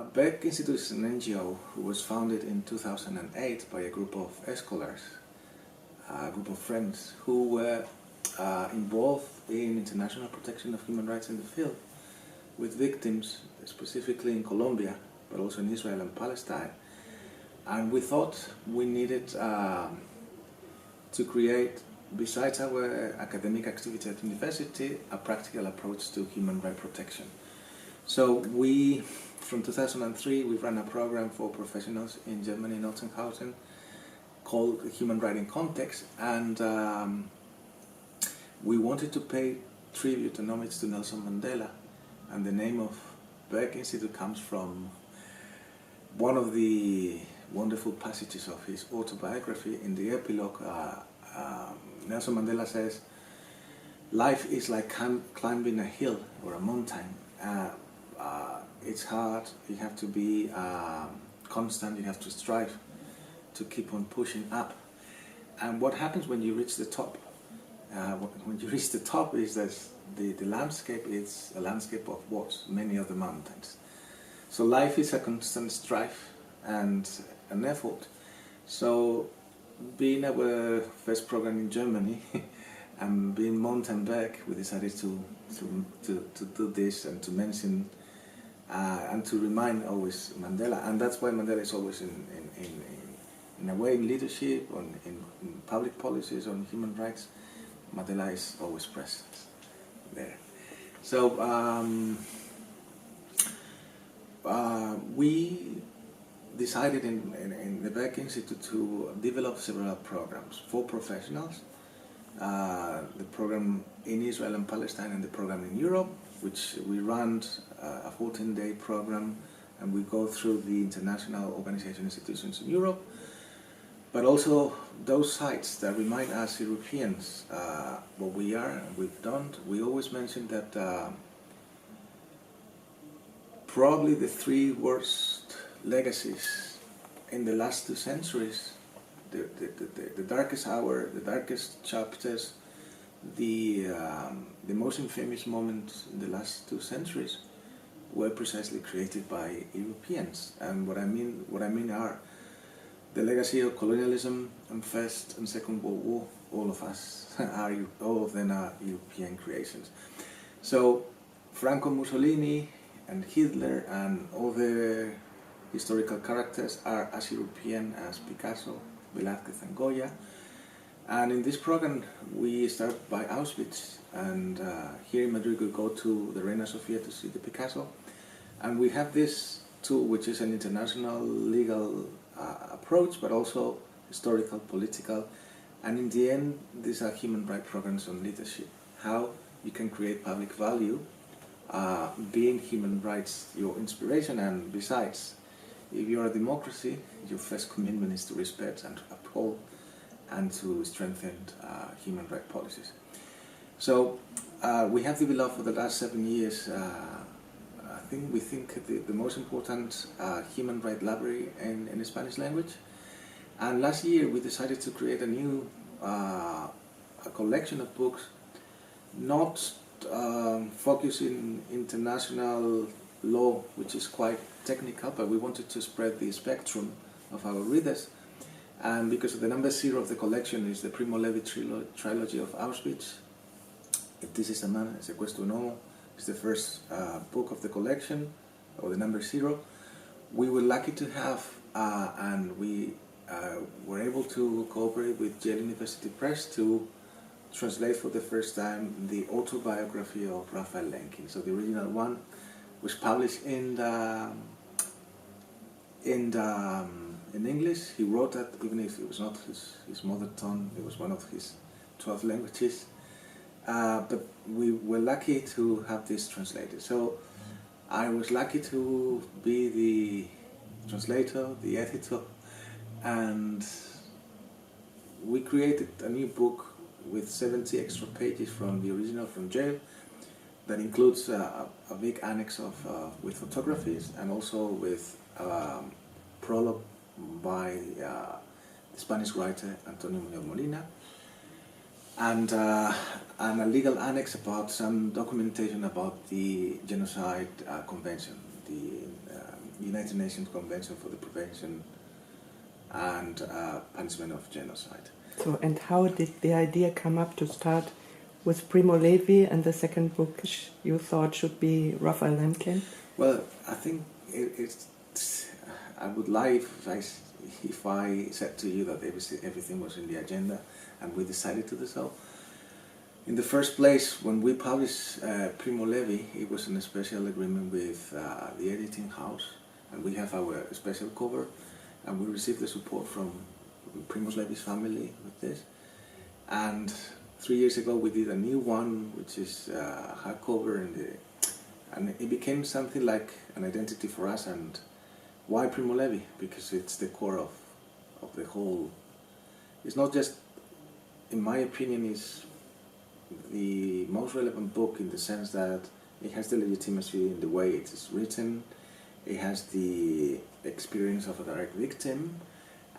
Beck Institute is an NGO who was founded in 2008 by a group of scholars, a group of friends who were involved in international protection of human rights in the field, with victims specifically in Colombia, but also in Israel and Palestine. And we thought we needed to create, besides our academic activity at university, a practical approach to human rights protection. So we, from 2003, we ran a program for professionals in Germany, in Ottenhausen, called Human Rights in Context, and we wanted to pay tribute and homage to Nelson Mandela, and the name of Beck Institute comes from one of the wonderful passages of his autobiography. In the epilogue, Nelson Mandela says, "Life is like climbing a hill or a mountain. It's hard, you have to be constant, you have to strive to keep on pushing up. And what happens when you reach the top? When you reach the top is that the landscape is a landscape of what? Many other mountains. So life is a constant strife and an effort. So being our first program in Germany and being Mountain Beck, we decided to do this and to mention and to remind always Mandela, and that's why Mandela is always in a way in leadership, in public policies on human rights. Mandela is always present there. So we decided in the Beck Institute to develop several programs for professionals. The program in Israel and Palestine and the program in Europe, which we run a 14-day program, and we go through the international organization institutions in Europe, but also those sites that remind us Europeans what we are and we've done. We always mention that probably the three worst legacies in the last 2 centuries, the darkest hour, the darkest chapters, the most infamous moments in the last 2 centuries were precisely created by Europeans. And what I mean are the legacy of colonialism and First and Second World War. All of them are European creations. So Franco, Mussolini, and Hitler and other historical characters are as European as Picasso, Velázquez, and Goya. And in this program we start by Auschwitz, and here in Madrid we go to the Reina Sofia to see the Picasso, and we have this tool which is an international legal approach, but also historical, political, and in the end these are human rights programs on leadership, how you can create public value, being human rights your inspiration. And besides, if you're a democracy, your first commitment is to respect and uphold and to strengthen human rights policies. So we have developed for the last 7 years, we think the most important human rights library in the Spanish language. And last year we decided to create a new a collection of books, not focusing international law, which is quite technical, but we wanted to spread the spectrum of our readers. And because the number 0 of the collection is the Primo Levi trilogy of Auschwitz, If This Is a Man, It's a Questo Un Uomo, is the first book of the collection, or the number 0. We were lucky to have, and we were able to cooperate with Yale University Press to translate for the first time the autobiography of Raphael Lemkin. So the original one was published in English. He wrote that, even if it was not his mother tongue, it was one of his 12 languages. But we were lucky to have this translated. So I was lucky to be the translator, the editor, and we created a new book with 70 extra pages from the original from Yale that includes a big annex of with photographies, and also with prologue by the Spanish writer Antonio Muñoz Molina, and a legal annex about some documentation about the Genocide Convention, the United Nations Convention for the Prevention and Punishment of Genocide. So, and how did the idea come up to start with Primo Levi, and the second book you thought should be Raphael Lemkin? Well, I think I would lie if I said to you that everything was in the agenda and we decided to do so. In the first place, when we published Primo Levi, it was in a special agreement with the editing house, and we have our special cover, and we received the support from Primo Levi's family with this. And 3 years ago we did a new one, which is hardcover, and it became something like an identity for us. And why Primo Levi? Because it's the core of the whole. It's not just, in my opinion, is the most relevant book in the sense that it has the legitimacy in the way it is written, it has the experience of a direct victim,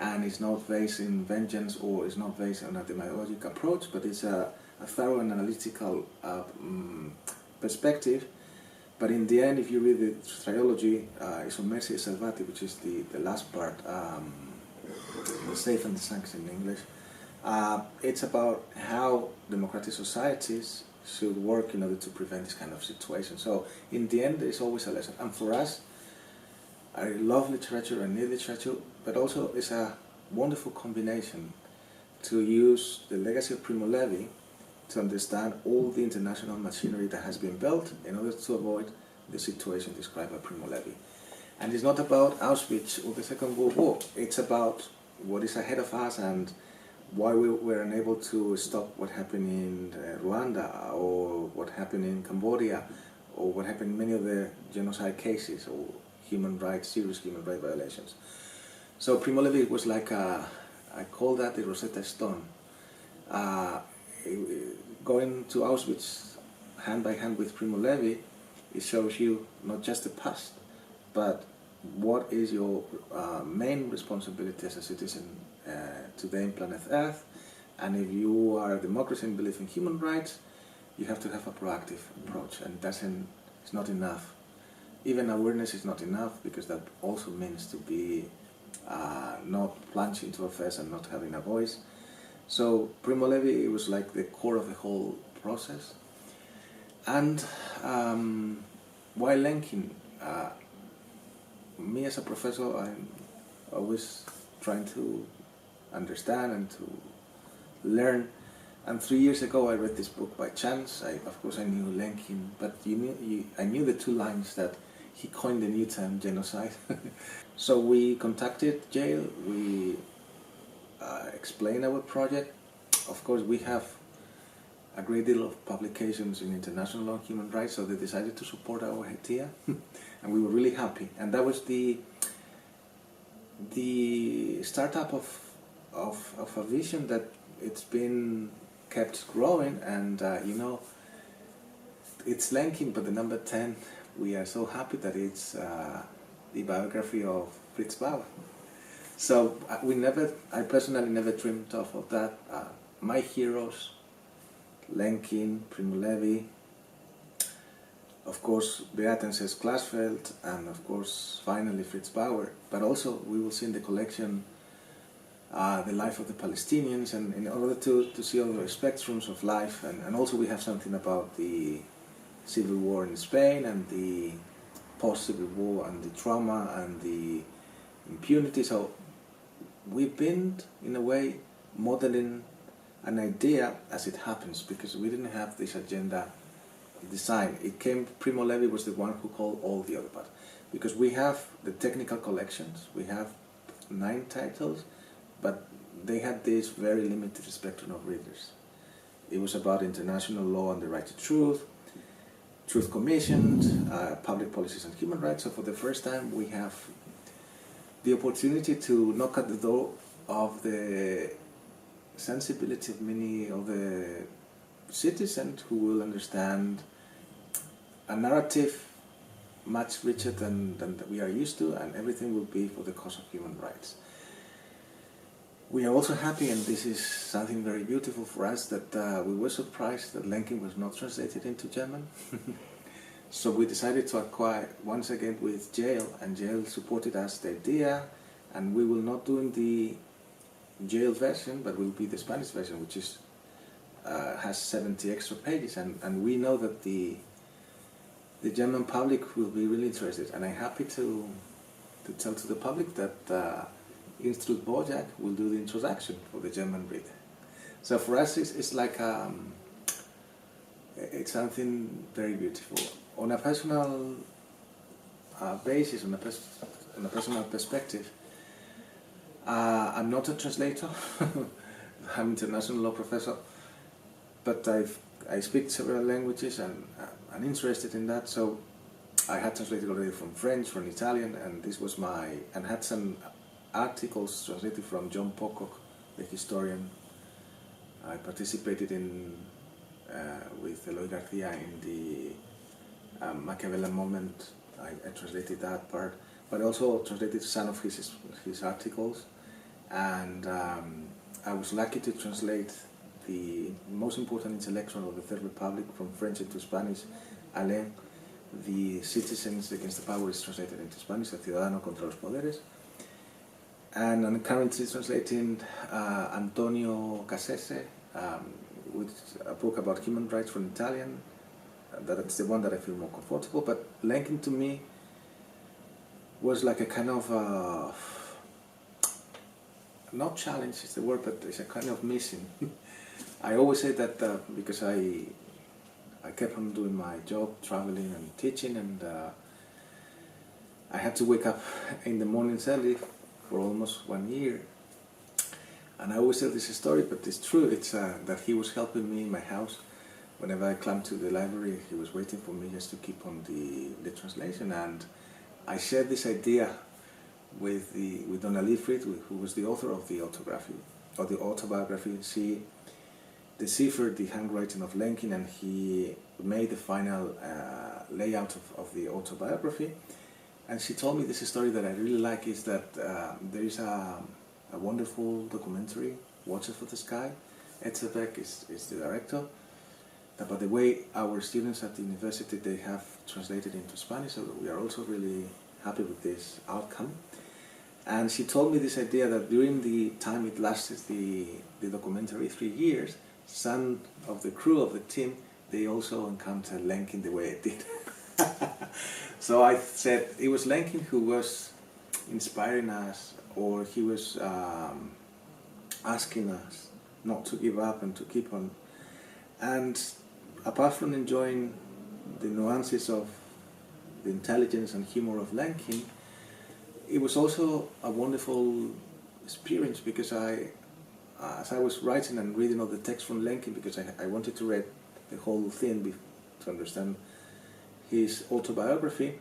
and it's not based in vengeance or it's not based on a demagogic approach, but it's a thorough and analytical perspective. But in the end, if you read the trilogy, it's on Mercy e Salvati, which is the last part, the Safe and the Sanction in English. It's about how democratic societies should work in order to prevent this kind of situation. So in the end, there's always a lesson. And for us, I love literature and need literature, but also it's a wonderful combination to use the legacy of Primo Levi to understand all the international machinery that has been built in order to avoid the situation described by Primo Levi. And it's not about Auschwitz or the Second World War. It's about what is ahead of us and why we were unable to stop what happened in Rwanda, or what happened in Cambodia, or what happened in many of the genocide cases, or serious human rights violations. So Primo Levi was like I call that the Rosetta Stone. Going to Auschwitz hand by hand with Primo Levi, it shows you not just the past, but what is your main responsibility as a citizen today in planet Earth. And if you are a democracy and believe in human rights, you have to have a proactive approach, and it's not enough. Even awareness is not enough, because that also means to be not plunged into affairs and not having a voice. So Primo Levi, it was like the core of the whole process. And why Lemkin? Me as a professor, I'm always trying to understand and to learn. And 3 years ago I read this book by chance. Of course I knew Lemkin, but I knew the two lines that he coined the new term genocide. So we contacted jail, we explained our project. Of course we have a great deal of publications in international law and human rights, so they decided to support our idea. And we were really happy. And that was the startup of a vision that it's been kept growing. And it's Lemkin, but the number 10, we are so happy that it's the biography of Fritz Bauer. So I personally never dreamed of that. My heroes, Lemkin, Primo Levi, of course Beatenses Glasfeld, and of course finally Fritz Bauer. But also we will see in the collection the life of the Palestinians, and in order to see all the spectrums of life. And also we have something about the civil war in Spain, and the post-civil war, and the trauma, and the impunity. So we've been, in a way, modeling an idea as it happens, because we didn't have this agenda design. Primo Levi was the one who called all the other parts, because we have the technical collections, we have 9 titles, but they had this very limited spectrum of readers. It was about international law and the right to truth commissioned, public policies and human rights. So for the first time we have the opportunity to knock at the door of the sensibility of many of the citizens who will understand a narrative much richer than we are used to, and everything will be for the cause of human rights. We are also happy, and this is something very beautiful for us, that we were surprised that Lemkin was not translated into German. So we decided to acquire once again with Yale, and Yale supported us the idea, and we will not doing the Yale version, but will be the Spanish version, which is has 70 extra pages, and we know that the German public will be really interested, and I'm happy to tell to the public that Institut Bojack will do the introduction for the German reader. So for us it's like it's something very beautiful. On a personal basis, on a personal perspective, I'm not a translator. I'm an international law professor, but I speak several languages and I'm interested in that. So I had translated already from French, from Italian, and this was and had some articles translated from John Pocock, the historian. I participated in with Eloy Garcia in the Machiavellian moment. I translated that part, but also translated some of his articles, and I was lucky to translate the most important intellectual of the Third Republic from French into Spanish, Alain. The Citizens Against the Power is translated into Spanish, El Ciudadano contra los Poderes. And I'm currently translating Antonio Cassese, with a book about human rights from Italian. That's the one that I feel more comfortable. But Lenkin to me was like a kind of not challenge is the word, but it's a kind of mission. I always say that because I kept on doing my job, traveling and teaching, and I had to wake up in the mornings early for almost 1 year. And I always tell this story, but it's true. It's that he was helping me in my house. Whenever I climbed to the library, he was waiting for me just to keep on the translation. And I shared this idea with Donna Fritz, who was the author of the autobiography. She deciphered the handwriting of Lenkin, and he made the final layout of the autobiography. And she told me this story that I really like, is that there is a wonderful documentary, Watches for the Sky. Etzebeck is the director. But the way our students at the university, they have translated into Spanish, so we are also really happy with this outcome. And she told me this idea that during the time it lasted, the documentary, 3 years, some of the crew of the team, they also encountered Lenkin the way I did. So I said it was Lenkin who was inspiring us, or he was asking us not to give up and to keep on. And apart from enjoying the nuances of the intelligence and humor of Lenkin, it was also a wonderful experience, because as I was writing and reading all the text from Lenkin, because I wanted to read the whole thing to understand his autobiography,